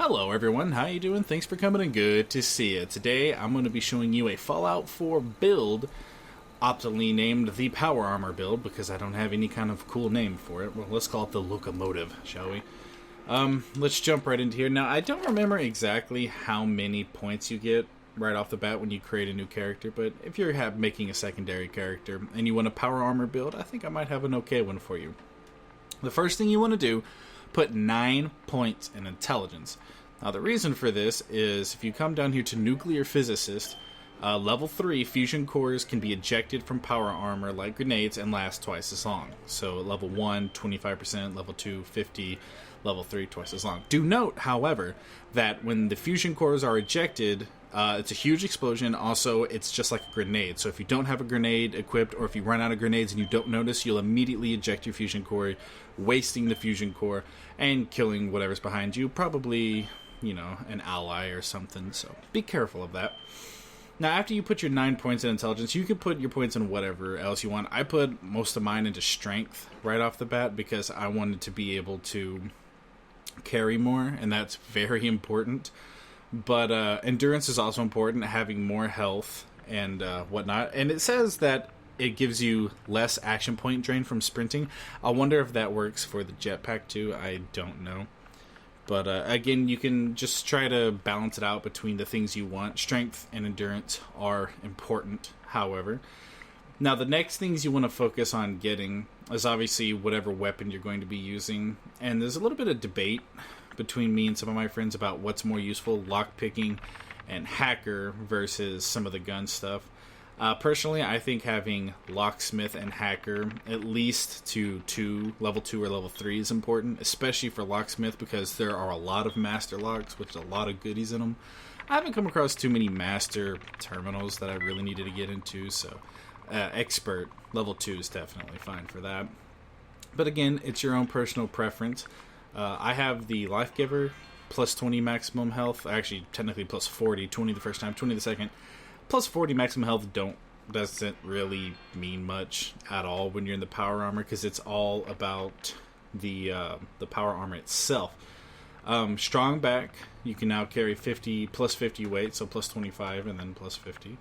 Hello everyone, how you doing? Thanks for coming and good to see you. Today I'm going to be showing you a Fallout 4 build, optimally named the Power Armor build because I don't have any kind of cool name for it. Well, let's call it the Locomotive, shall we? Let's jump right into here. Now, I don't remember exactly how many points you get right off the bat when you create a new character, but if you're making a secondary character and you want a Power Armor build, I think I might have an okay one for you. The first thing you want to do, put 9 points in intelligence. Now the reason for this is if you come down here to nuclear physicist, level 3 fusion cores can be ejected from power armor like grenades and last twice as long. So level 1, 25%, level 2, 50, level 3, twice as long. Do note, however, that when the fusion cores are ejected, it's a huge explosion. Also, it's just like a grenade. So if you don't have a grenade equipped, or if you run out of grenades and you don't notice, you'll immediately eject your fusion core, wasting the fusion core and killing whatever's behind you. Probably, you know, an ally or something. So be careful of that. Now, after you put your 9 points in intelligence, you can put your points in whatever else you want. I put most of mine into strength right off the bat because I wanted to be able to carry more, and that's very important. But endurance is also important, having more health and whatnot. And it says that it gives you less action point drain from sprinting. I wonder if that works for the jetpack too. I don't know. But again, you can just try to balance it out between the things you want. Strength and endurance are important, however. Now, the next things you want to focus on getting is obviously whatever weapon you're going to be using. And there's a little bit of debate between me and some of my friends about what's more useful, lockpicking and hacker versus some of the gun stuff. Personally, I think having locksmith and hacker at least to level 2 or level 3 is important, especially for locksmith because there are a lot of master locks with a lot of goodies in them. I haven't come across too many master terminals that I really needed to get into, so expert level 2 is definitely fine for that. But again, it's your own personal preference. I have the Life Giver, plus 20 maximum health. Actually, technically plus 40. 20 the first time, 20 the second. Plus 40 maximum health doesn't really mean much at all when you're in the power armor because it's all about the power armor itself. Strong back, you can now carry 50 plus 50 weight, so plus 25 and then plus 50.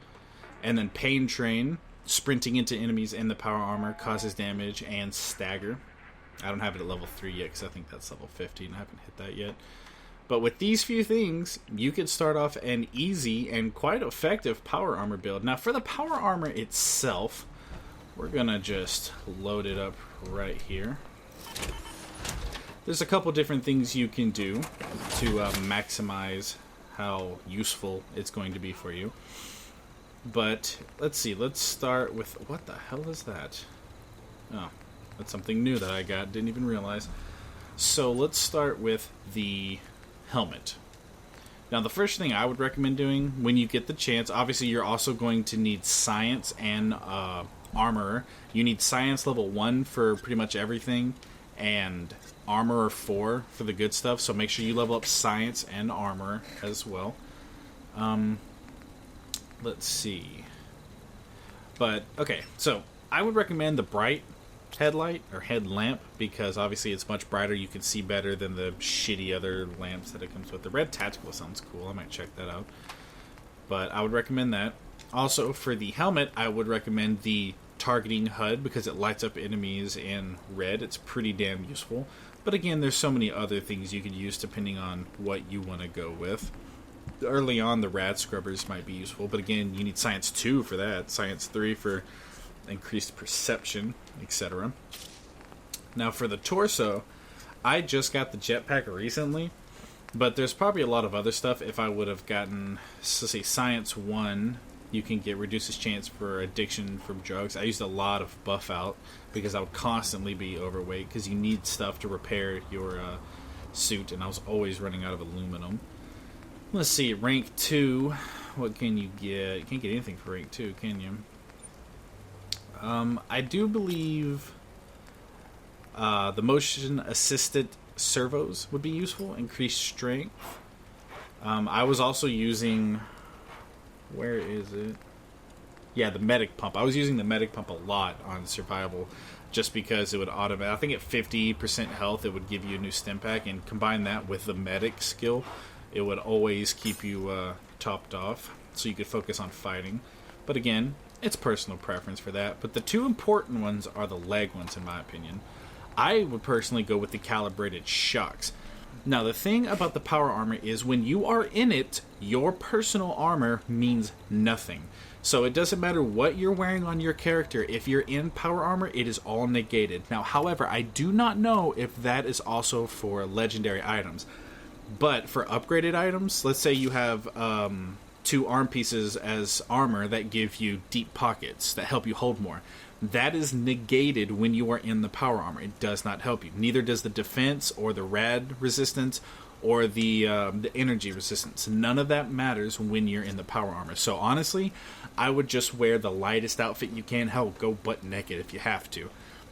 And then Pain Train, sprinting into enemies in the power armor causes damage and stagger. I don't have it at level 3 yet because I think that's level 50 and I haven't hit that yet. But with these few things, you could start off an easy and quite effective power armor build. Now, for the power armor itself, we're going to just load it up right here. There's a couple different things you can do to maximize how useful it's going to be for you. But let's see, let's start with, what the hell is that? Oh. That's something new that I got, didn't even realize. So let's start with the helmet. Now the first thing I would recommend doing when you get the chance, obviously you're also going to need science and armor. You need science level 1 for pretty much everything, and armor 4 for the good stuff. So make sure you level up science and armor as well. Let's see. But, okay, so I would recommend the bright headlight or headlamp because obviously it's much brighter. You can see better than the shitty other lamps that it comes with. The red tactical sounds cool. I might check that out. But I would recommend that. Also, for the helmet, I would recommend the targeting HUD because it lights up enemies in red. It's pretty damn useful. But again, there's so many other things you could use depending on what you want to go with. Early on, the rad scrubbers might be useful, but again, you need science 2 for that. Science 3 for increased perception, etc. Now for the torso, I just got the jetpack recently, but there's probably a lot of other stuff. If I would have gotten, let's say, science 1, you can get reduces chance for addiction from drugs. I used a lot of buff out because I would constantly be overweight because you need stuff to repair your suit, and I was always running out of aluminum. Let's see, rank 2, what can you get? You can't get anything for rank 2, can you? I do believe the motion-assisted servos would be useful. Increased strength. I was also using... Where is it? Yeah, the medic pump. I was using the medic pump a lot on survival just because it would automate. I think at 50% health, it would give you a new stim pack, and combine that with the medic skill, it would always keep you topped off, so you could focus on fighting. But again, it's personal preference for that. But the two important ones are the leg ones, in my opinion. I would personally go with the calibrated shocks. Now, the thing about the power armor is when you are in it, your personal armor means nothing. So it doesn't matter what you're wearing on your character. If you're in power armor, it is all negated. Now, however, I do not know if that is also for legendary items. But for upgraded items, let's say you have 2 arm pieces as armor that give you deep pockets that help you hold more. That is negated when you are in the power armor. It does not help you. Neither does the defense or the rad resistance or the energy resistance. None of that matters when you're in the power armor. So honestly, I would just wear the lightest outfit you can. Hell, go butt naked if you have to.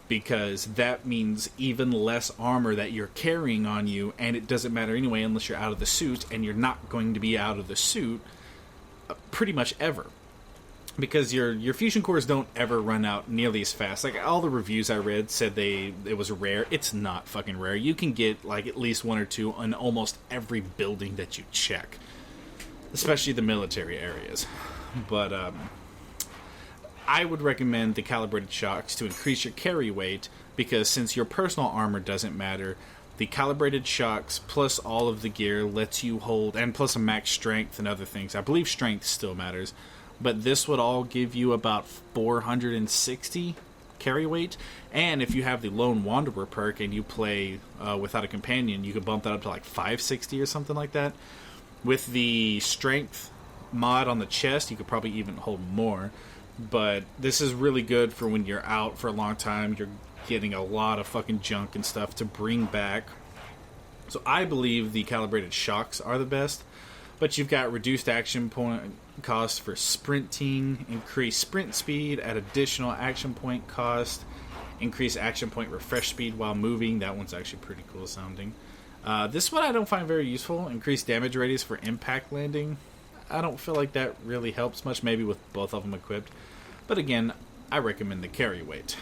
Because that means even less armor that you're carrying on you, and it doesn't matter anyway unless you're out of the suit, and you're not going to be out of the suit pretty much ever. Because your fusion cores don't ever run out nearly as fast. Like, all the reviews I read said it was rare. It's not fucking rare. You can get like at least 1 or 2 on almost every building that you check. Especially the military areas. But I would recommend the calibrated shocks to increase your carry weight, because since your personal armor doesn't matter, the calibrated shocks plus all of the gear lets you hold, and plus a max strength and other things. I believe strength still matters, but this would all give you about 460 carry weight. And if you have the Lone Wanderer perk and you play without a companion, you could bump that up to like 560 or something like that. With the strength mod on the chest, you could probably even hold more. But this is really good for when you're out for a long time. You're getting a lot of fucking junk and stuff to bring back. So I believe the calibrated shocks are the best. But you've got reduced action point cost for sprinting, increased sprint speed at additional action point cost, increased action point refresh speed while moving. That one's actually pretty cool sounding. This one I don't find very useful. Increased damage radius for impact landing. I don't feel like that really helps much, maybe with both of them equipped. But again, I recommend the carry weight.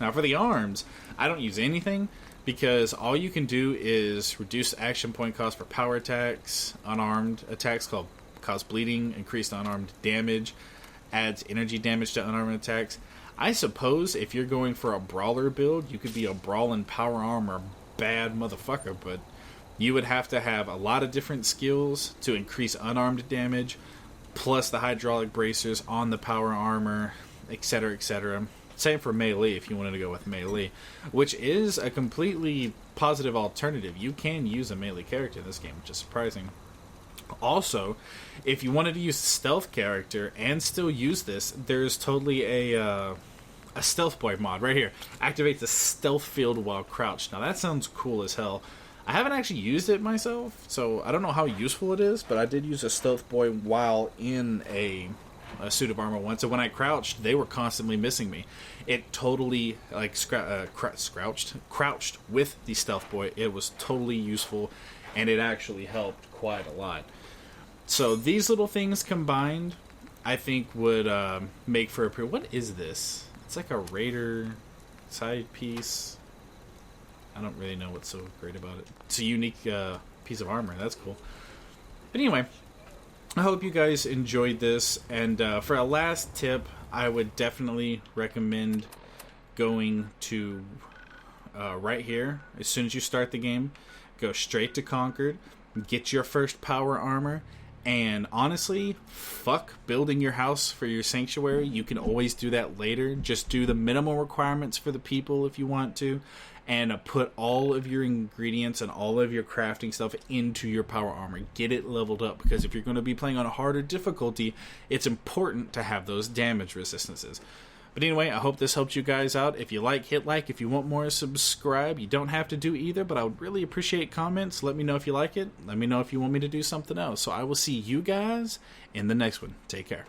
Now for the arms, I don't use anything, because all you can do is reduce action point cost for power attacks, unarmed attacks cause bleeding, increased unarmed damage, adds energy damage to unarmed attacks. I suppose if you're going for a brawler build, you could be a brawling power armor bad motherfucker, but you would have to have a lot of different skills to increase unarmed damage, plus the hydraulic bracers on the power armor, etc., etc. Same for melee if you wanted to go with melee, which is a completely positive alternative. You can use a melee character in this game, which is surprising. Also, if you wanted to use a stealth character and still use this, there's totally a stealth boy mod right here. Activates the stealth field while crouched. Now that sounds cool as hell. I haven't actually used it myself, so I don't know how useful it is, but I did use a stealth boy while in a suit of armor once, so when I crouched, they were constantly missing me. It totally, like, crouched with the stealth boy. It was totally useful, and it actually helped quite a lot. So these little things combined, I think, would make for a... What is this? It's like a Raider side piece. I don't really know what's so great about it. It's a unique piece of armor. That's cool. But anyway, I hope you guys enjoyed this. And for a last tip, I would definitely recommend going to right here. As soon as you start the game, go straight to Conquered, get your first power armor, and honestly, fuck building your house for your sanctuary. You can always do that later. Just do the minimal requirements for the people if you want to, and put all of your ingredients and all of your crafting stuff into your power armor. Get it leveled up, because if you're going to be playing on a harder difficulty, it's important to have those damage resistances. But anyway, I hope this helped you guys out. If you like, hit like. If you want more, subscribe. You don't have to do either, but I would really appreciate comments. Let me know if you like it. Let me know if you want me to do something else. So I will see you guys in the next one. Take care.